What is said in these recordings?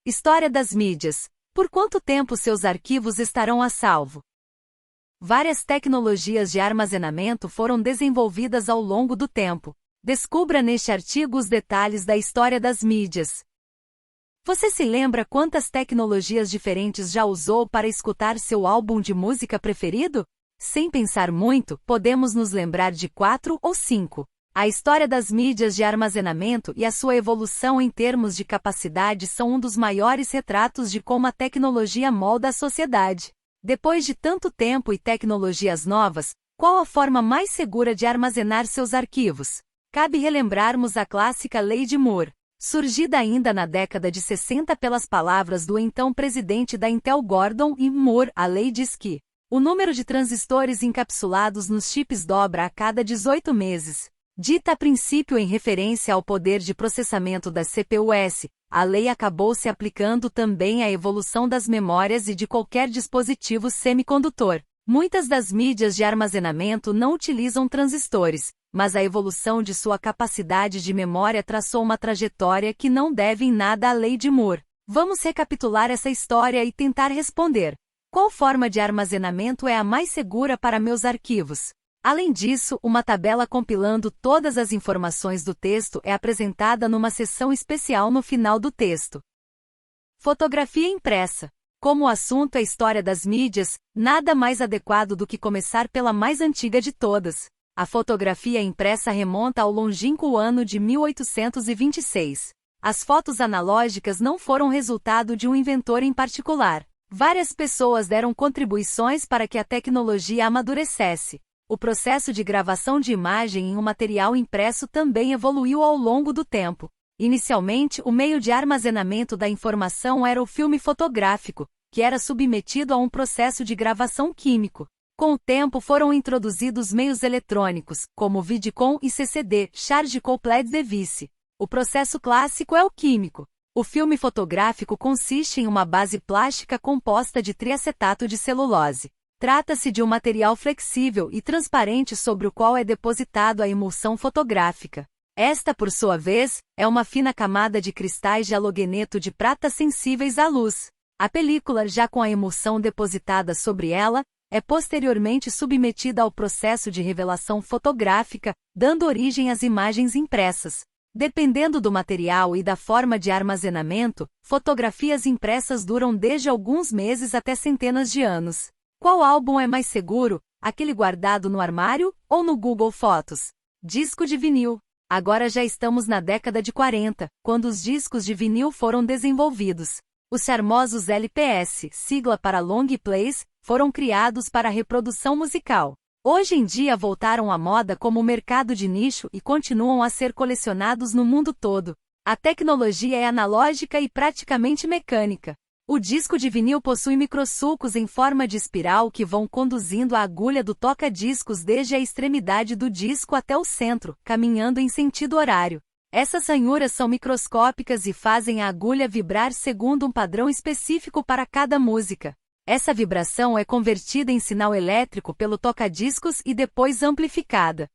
História das mídias. Por quanto tempo seus arquivos estarão a salvo? Várias tecnologias de armazenamento foram desenvolvidas ao longo do tempo. Descubra neste artigo os detalhes da história das mídias. Você se lembra quantas tecnologias diferentes já usou para escutar seu álbum de música preferido? Sem pensar muito, podemos nos lembrar de 4 ou 5. A história das mídias de armazenamento e a sua evolução em termos de capacidade são um dos maiores retratos de como a tecnologia molda a sociedade. Depois de tanto tempo e tecnologias novas, qual a forma mais segura de armazenar seus arquivos? Cabe relembrarmos a clássica Lei de Moore, surgida ainda na década de 60 pelas palavras do então presidente da Intel Gordon E. Moore. A lei diz que o número de transistores encapsulados nos chips dobra a cada 18 meses. Dita a princípio em referência ao poder de processamento das CPUs, a lei acabou se aplicando também à evolução das memórias e de qualquer dispositivo semicondutor. Muitas das mídias de armazenamento não utilizam transistores, mas a evolução de sua capacidade de memória traçou uma trajetória que não deve em nada à lei de Moore. Vamos recapitular essa história e tentar responder: qual forma de armazenamento é a mais segura para meus arquivos? Além disso, uma tabela compilando todas as informações do texto é apresentada numa seção especial no final do texto. Fotografia impressa. Como o assunto é história das mídias, nada mais adequado do que começar pela mais antiga de todas. A fotografia impressa remonta ao longínquo ano de 1826. As fotos analógicas não foram resultado de um inventor em particular. Várias pessoas deram contribuições para que a tecnologia amadurecesse. O processo de gravação de imagem em um material impresso também evoluiu ao longo do tempo. Inicialmente, o meio de armazenamento da informação era o filme fotográfico, que era submetido a um processo de gravação químico. Com o tempo foram introduzidos meios eletrônicos, como Vidicon e CCD, Charge Coupled Device. O processo clássico é o químico. O filme fotográfico consiste em uma base plástica composta de triacetato de celulose. Trata-se de um material flexível e transparente sobre o qual é depositado a emulsão fotográfica. Esta, por sua vez, é uma fina camada de cristais de halogeneto de prata sensíveis à luz. A película, já com a emulsão depositada sobre ela, é posteriormente submetida ao processo de revelação fotográfica, dando origem às imagens impressas. Dependendo do material e da forma de armazenamento, fotografias impressas duram desde alguns meses até centenas de anos. Qual álbum é mais seguro, aquele guardado no armário ou no Google Fotos? Disco de vinil. Agora já estamos na década de 40, quando os discos de vinil foram desenvolvidos. Os charmosos LPs, sigla para Long Plays, foram criados para a reprodução musical. Hoje em dia voltaram à moda como mercado de nicho e continuam a ser colecionados no mundo todo. A tecnologia é analógica e praticamente mecânica. O disco de vinil possui microsulcos em forma de espiral que vão conduzindo a agulha do toca-discos desde a extremidade do disco até o centro, caminhando em sentido horário. Essas ranhuras são microscópicas e fazem a agulha vibrar segundo um padrão específico para cada música. Essa vibração é convertida em sinal elétrico pelo toca-discos e depois amplificada.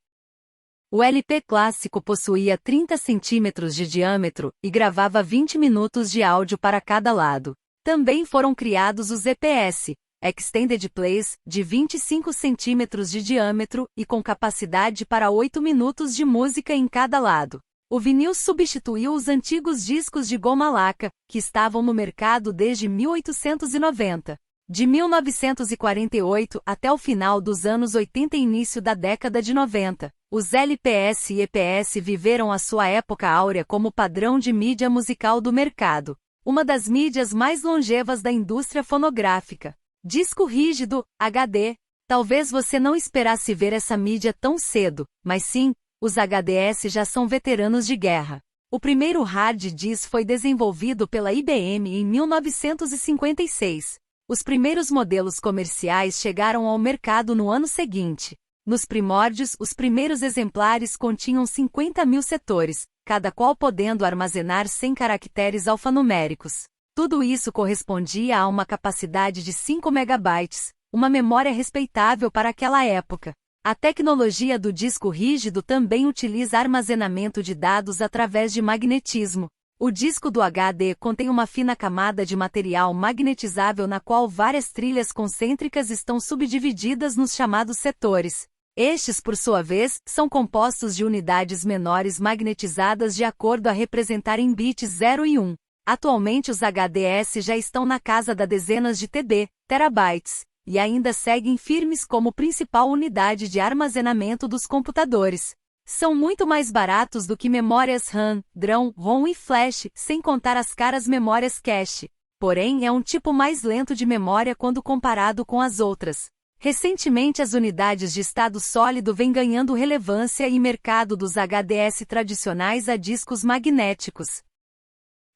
O LP clássico possuía 30 centímetros de diâmetro e gravava 20 minutos de áudio para cada lado. Também foram criados os EPS, Extended Plays, de 25 centímetros de diâmetro e com capacidade para 8 minutos de música em cada lado. O vinil substituiu os antigos discos de goma laca, que estavam no mercado desde 1890. De 1948 até o final dos anos 80 e início da década de 90, os LPs e EPS viveram a sua época áurea como padrão de mídia musical do mercado. Uma das mídias mais longevas da indústria fonográfica. Disco rígido, HD. Talvez você não esperasse ver essa mídia tão cedo, mas sim, os HDs já são veteranos de guerra. O primeiro hard disk foi desenvolvido pela IBM em 1956. Os primeiros modelos comerciais chegaram ao mercado no ano seguinte. Nos primórdios, os primeiros exemplares continham 50.000 setores, cada qual podendo armazenar 100 caracteres alfanuméricos. Tudo isso correspondia a uma capacidade de 5 megabytes, uma memória respeitável para aquela época. A tecnologia do disco rígido também utiliza armazenamento de dados através de magnetismo. O disco do HD contém uma fina camada de material magnetizável na qual várias trilhas concêntricas estão subdivididas nos chamados setores. Estes, por sua vez, são compostos de unidades menores magnetizadas de acordo a representarem bits 0 e 1. Atualmente os HDS já estão na casa da dezenas de TB, terabytes, e ainda seguem firmes como principal unidade de armazenamento dos computadores. São muito mais baratos do que memórias RAM, DRAM, ROM e Flash, sem contar as caras memórias cache. Porém, é um tipo mais lento de memória quando comparado com as outras. Recentemente as unidades de estado sólido vêm ganhando relevância e mercado dos HDS tradicionais a discos magnéticos.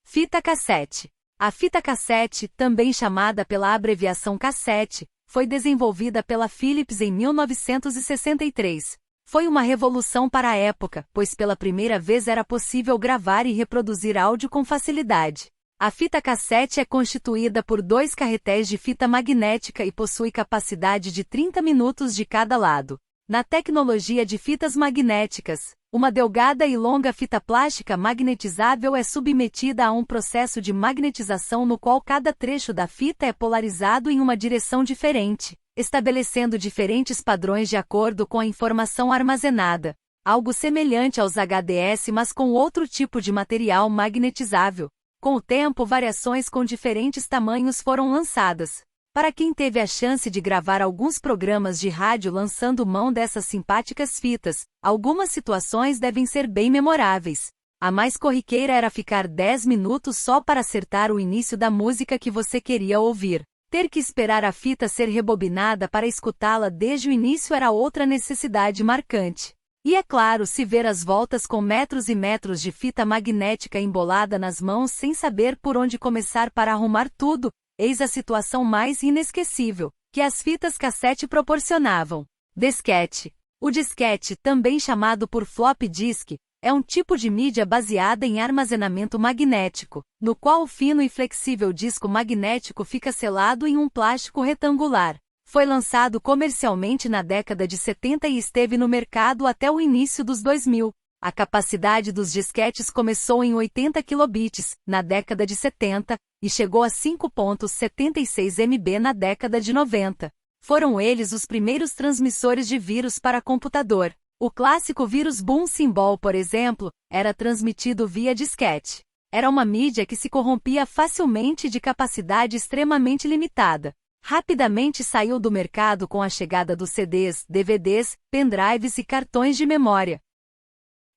Fita cassete. A fita cassete, também chamada pela abreviação cassete, foi desenvolvida pela Philips em 1963. Foi uma revolução para a época, pois pela primeira vez era possível gravar e reproduzir áudio com facilidade. A fita cassete é constituída por 2 carretéis de fita magnética e possui capacidade de 30 minutos de cada lado. Na tecnologia de fitas magnéticas, uma delgada e longa fita plástica magnetizável é submetida a um processo de magnetização no qual cada trecho da fita é polarizado em uma direção diferente, estabelecendo diferentes padrões de acordo com a informação armazenada. Algo semelhante aos HDS, mas com outro tipo de material magnetizável. Com o tempo, variações com diferentes tamanhos foram lançadas. Para quem teve a chance de gravar alguns programas de rádio lançando mão dessas simpáticas fitas, algumas situações devem ser bem memoráveis. A mais corriqueira era ficar 10 minutos só para acertar o início da música que você queria ouvir. Ter que esperar a fita ser rebobinada para escutá-la desde o início era outra necessidade marcante. E é claro, se ver as voltas com metros e metros de fita magnética embolada nas mãos sem saber por onde começar para arrumar tudo, eis a situação mais inesquecível que as fitas cassete proporcionavam. Disquete. O disquete, também chamado por flop disk, é um tipo de mídia baseada em armazenamento magnético, no qual o fino e flexível disco magnético fica selado em um plástico retangular. Foi lançado comercialmente na década de 70 e esteve no mercado até o início dos 2000. A capacidade dos disquetes começou em 80 kilobits, na década de 70, e chegou a 5.76 MB na década de 90. Foram eles os primeiros transmissores de vírus para computador. O clássico vírus Boom Symbol, por exemplo, era transmitido via disquete. Era uma mídia que se corrompia facilmente e de capacidade extremamente limitada. Rapidamente saiu do mercado com a chegada dos CDs, DVDs, pendrives e cartões de memória.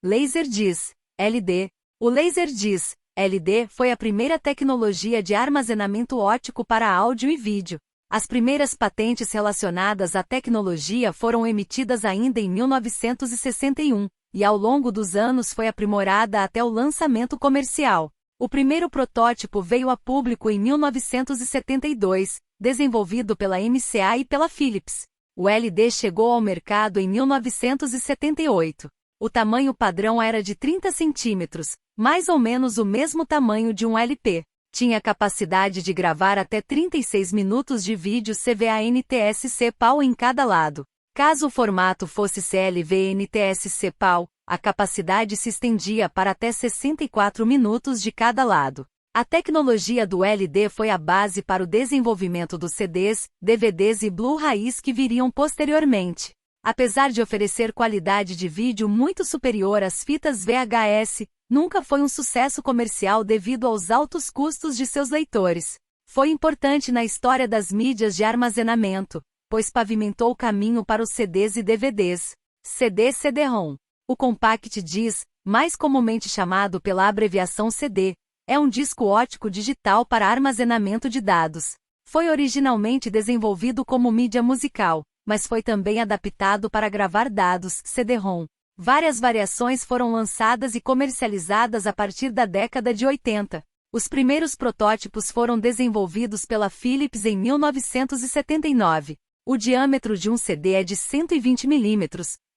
Laserdisc, LD. O Laserdisc, LD, foi a primeira tecnologia de armazenamento óptico para áudio e vídeo. As primeiras patentes relacionadas à tecnologia foram emitidas ainda em 1961, e ao longo dos anos foi aprimorada até o lançamento comercial. O primeiro protótipo veio a público em 1972, desenvolvido pela MCA e pela Philips. O LD chegou ao mercado em 1978. O tamanho padrão era de 30 centímetros, mais ou menos o mesmo tamanho de um LP. Tinha capacidade de gravar até 36 minutos de vídeo CVA-NTSC-PAL em cada lado. Caso o formato fosse CLV-NTSC-PAL, a capacidade se estendia para até 64 minutos de cada lado. A tecnologia do LD foi a base para o desenvolvimento dos CDs, DVDs e Blu-rays que viriam posteriormente. Apesar de oferecer qualidade de vídeo muito superior às fitas VHS, nunca foi um sucesso comercial devido aos altos custos de seus leitores. Foi importante na história das mídias de armazenamento, pois pavimentou o caminho para os CDs e DVDs. CD-CD-ROM. O Compact Disc, mais comumente chamado pela abreviação CD, é um disco óptico digital para armazenamento de dados. Foi originalmente desenvolvido como mídia musical, mas foi também adaptado para gravar dados, CD-ROM. Várias variações foram lançadas e comercializadas a partir da década de 80. Os primeiros protótipos foram desenvolvidos pela Philips em 1979. O diâmetro de um CD é de 120 mm,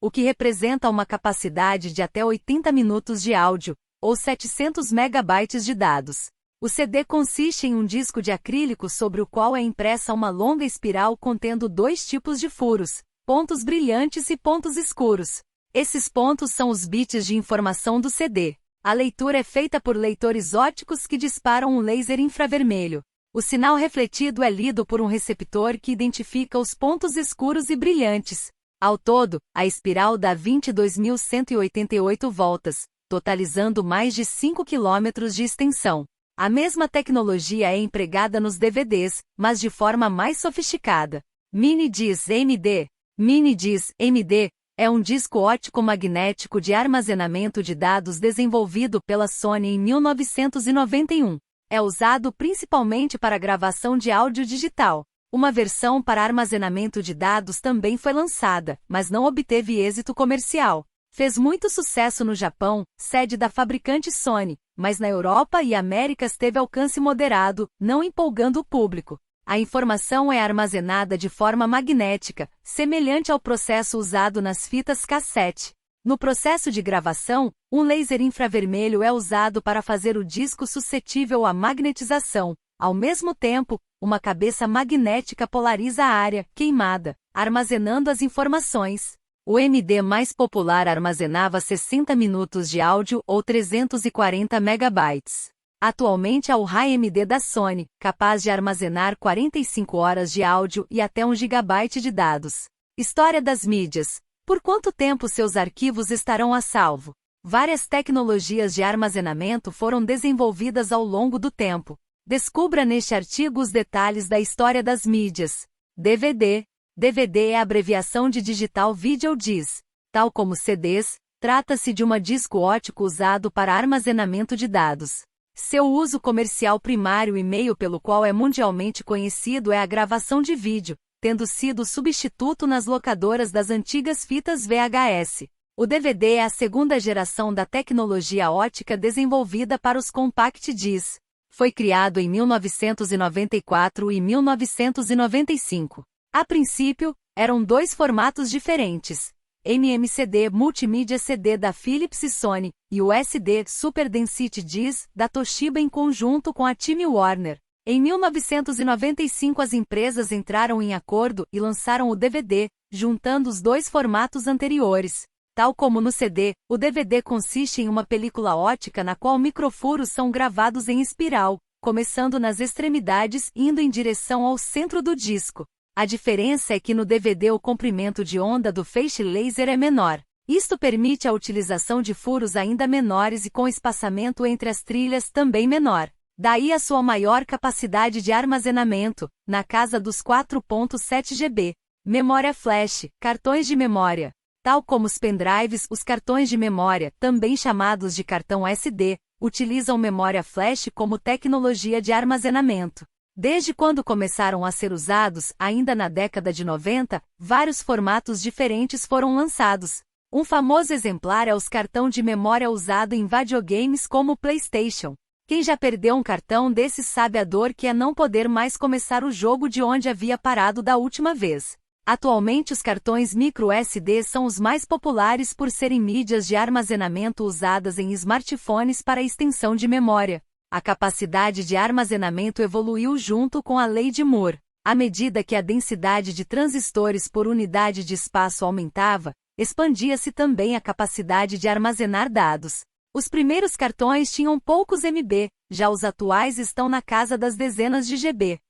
o que representa uma capacidade de até 80 minutos de áudio, ou 700 megabytes de dados. O CD consiste em um disco de acrílico sobre o qual é impressa uma longa espiral contendo 2 tipos de furos, pontos brilhantes e pontos escuros. Esses pontos são os bits de informação do CD. A leitura é feita por leitores ópticos que disparam um laser infravermelho. O sinal refletido é lido por um receptor que identifica os pontos escuros e brilhantes. Ao todo, a espiral dá 22.188 voltas, totalizando mais de 5 km de extensão. A mesma tecnologia é empregada nos DVDs, mas de forma mais sofisticada. Mini-DIS MD. Mini-DIS MD é um disco óptico magnético de armazenamento de dados desenvolvido pela Sony em 1991. É usado principalmente para gravação de áudio digital. Uma versão para armazenamento de dados também foi lançada, mas não obteve êxito comercial. Fez muito sucesso no Japão, sede da fabricante Sony, mas na Europa e Américas teve alcance moderado, não empolgando o público. A informação é armazenada de forma magnética, semelhante ao processo usado nas fitas cassete. No processo de gravação, um laser infravermelho é usado para fazer o disco suscetível à magnetização. Ao mesmo tempo, uma cabeça magnética polariza a área queimada, armazenando as informações. O MD mais popular armazenava 60 minutos de áudio ou 340 megabytes. Atualmente há o Hi-MD da Sony, capaz de armazenar 45 horas de áudio e até 1 GB de dados. História das mídias. Por quanto tempo seus arquivos estarão a salvo? Várias tecnologias de armazenamento foram desenvolvidas ao longo do tempo. Descubra neste artigo os detalhes da história das mídias. DVD. DVD é a abreviação de Digital Video Disc. Tal como CDs, trata-se de um disco óptico usado para armazenamento de dados. Seu uso comercial primário e meio pelo qual é mundialmente conhecido é a gravação de vídeo, tendo sido substituto nas locadoras das antigas fitas VHS. O DVD é a segunda geração da tecnologia óptica desenvolvida para os compact discs. Foi criado em 1994 e 1995. A princípio, eram dois formatos diferentes: MMCD Multimídia CD da Philips e Sony, e o SD Super Density Disc da Toshiba em conjunto com a Time Warner. Em 1995 as empresas entraram em acordo e lançaram o DVD, juntando os dois formatos anteriores. Tal como no CD, o DVD consiste em uma película óptica na qual microfuros são gravados em espiral, começando nas extremidades e indo em direção ao centro do disco. A diferença é que no DVD o comprimento de onda do feixe laser é menor. Isto permite a utilização de furos ainda menores e com espaçamento entre as trilhas também menor. Daí a sua maior capacidade de armazenamento, na casa dos 4.7 GB. Memória flash, cartões de memória. Tal como os pendrives, os cartões de memória, também chamados de cartão SD, utilizam memória flash como tecnologia de armazenamento. Desde quando começaram a ser usados, ainda na década de 90, vários formatos diferentes foram lançados. Um famoso exemplar é os cartão de memória usado em videogames como o PlayStation. Quem já perdeu um cartão desses sabe a dor que é não poder mais começar o jogo de onde havia parado da última vez. Atualmente os cartões micro-SD são os mais populares por serem mídias de armazenamento usadas em smartphones para extensão de memória. A capacidade de armazenamento evoluiu junto com a lei de Moore. À medida que a densidade de transistores por unidade de espaço aumentava, expandia-se também a capacidade de armazenar dados. Os primeiros cartões tinham poucos MB, já os atuais estão na casa das dezenas de GB.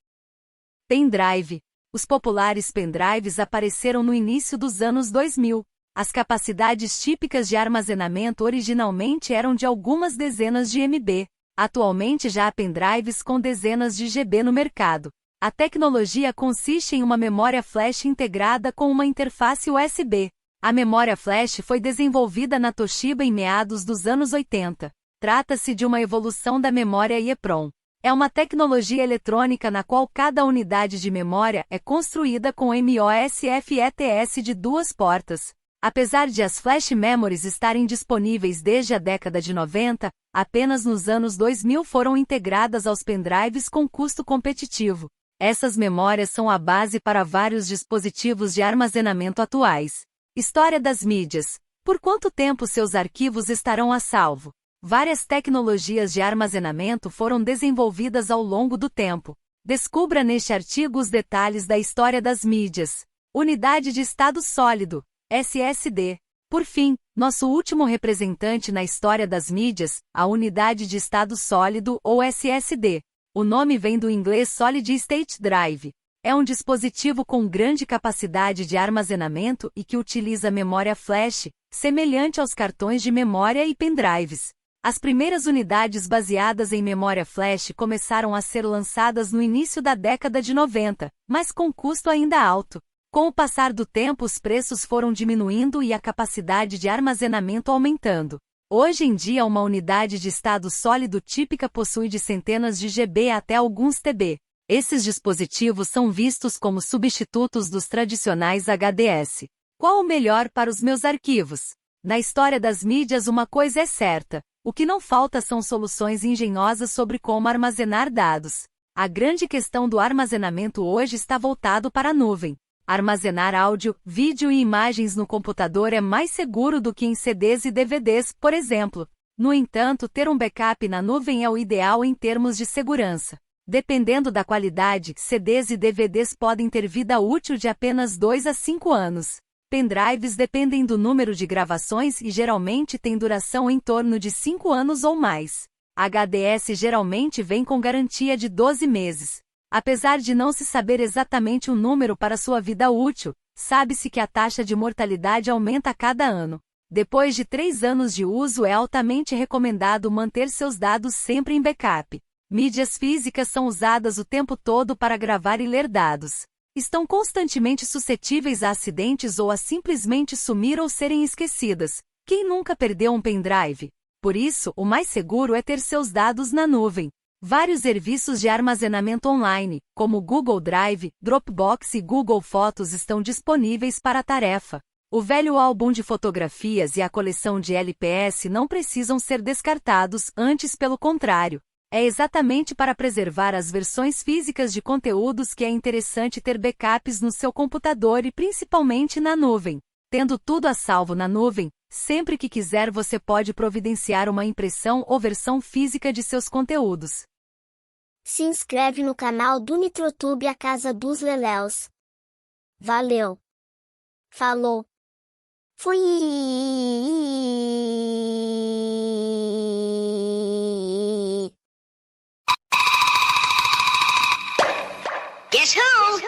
Pendrive. Os populares pendrives apareceram no início dos anos 2000. As capacidades típicas de armazenamento originalmente eram de algumas dezenas de MB. Atualmente já há pendrives com dezenas de GB no mercado. A tecnologia consiste em uma memória flash integrada com uma interface USB. A memória flash foi desenvolvida na Toshiba em meados dos anos 80. Trata-se de uma evolução da memória EEPROM. É uma tecnologia eletrônica na qual cada unidade de memória é construída com MOSFETs de 2 portas. Apesar de as flash memories estarem disponíveis desde a década de 90, apenas nos anos 2000 foram integradas aos pendrives com custo competitivo. Essas memórias são a base para vários dispositivos de armazenamento atuais. História das mídias. Por quanto tempo seus arquivos estarão a salvo? Várias tecnologias de armazenamento foram desenvolvidas ao longo do tempo. Descubra neste artigo os detalhes da história das mídias. Unidade de estado sólido, SSD. Por fim, Nosso último representante na história das mídias, a Unidade de Estado Sólido, ou SSD. O nome vem do inglês Solid State Drive. É um dispositivo com grande capacidade de armazenamento e que utiliza memória flash, semelhante aos cartões de memória e pendrives. As primeiras unidades baseadas em memória flash começaram a ser lançadas no início da década de 90, mas com custo ainda alto. Com o passar do tempo, os preços foram diminuindo e a capacidade de armazenamento aumentando. Hoje em dia, uma unidade de estado sólido típica possui de centenas de GB até alguns TB. Esses dispositivos são vistos como substitutos dos tradicionais HDS. Qual o melhor para os meus arquivos? Na história das mídias, uma coisa é certa: o que não falta são soluções engenhosas sobre como armazenar dados. A grande questão do armazenamento hoje está voltado para a nuvem. Armazenar áudio, vídeo e imagens no computador é mais seguro do que em CDs e DVDs, por exemplo. No entanto, ter um backup na nuvem é o ideal em termos de segurança. Dependendo da qualidade, CDs e DVDs podem ter vida útil de apenas 2 a 5 anos. Pendrives dependem do número de gravações e geralmente têm duração em torno de 5 anos ou mais. HDS geralmente vem com garantia de 12 meses. Apesar de não se saber exatamente o número para sua vida útil, sabe-se que a taxa de mortalidade aumenta a cada ano. Depois de 3 anos de uso, é altamente recomendado manter seus dados sempre em backup. Mídias físicas são usadas o tempo todo para gravar e ler dados. Estão constantemente suscetíveis a acidentes ou a simplesmente sumir ou serem esquecidas. Quem nunca perdeu um pendrive? Por isso, o mais seguro é ter seus dados na nuvem. Vários serviços de armazenamento online, como Google Drive, Dropbox e Google Fotos, estão disponíveis para a tarefa. O velho álbum de fotografias e a coleção de LPS não precisam ser descartados, antes pelo contrário. É exatamente para preservar as versões físicas de conteúdos que é interessante ter backups no seu computador e principalmente na nuvem. Tendo tudo a salvo na nuvem, sempre que quiser você pode providenciar uma impressão ou versão física de seus conteúdos. Se inscreve no canal do Nitrotube, a casa dos Leléus. Valeu! Falou! Fui! Guess who?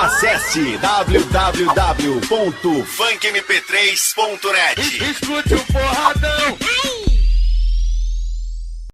Acesse www.funkmp3.net. Escute o porradão.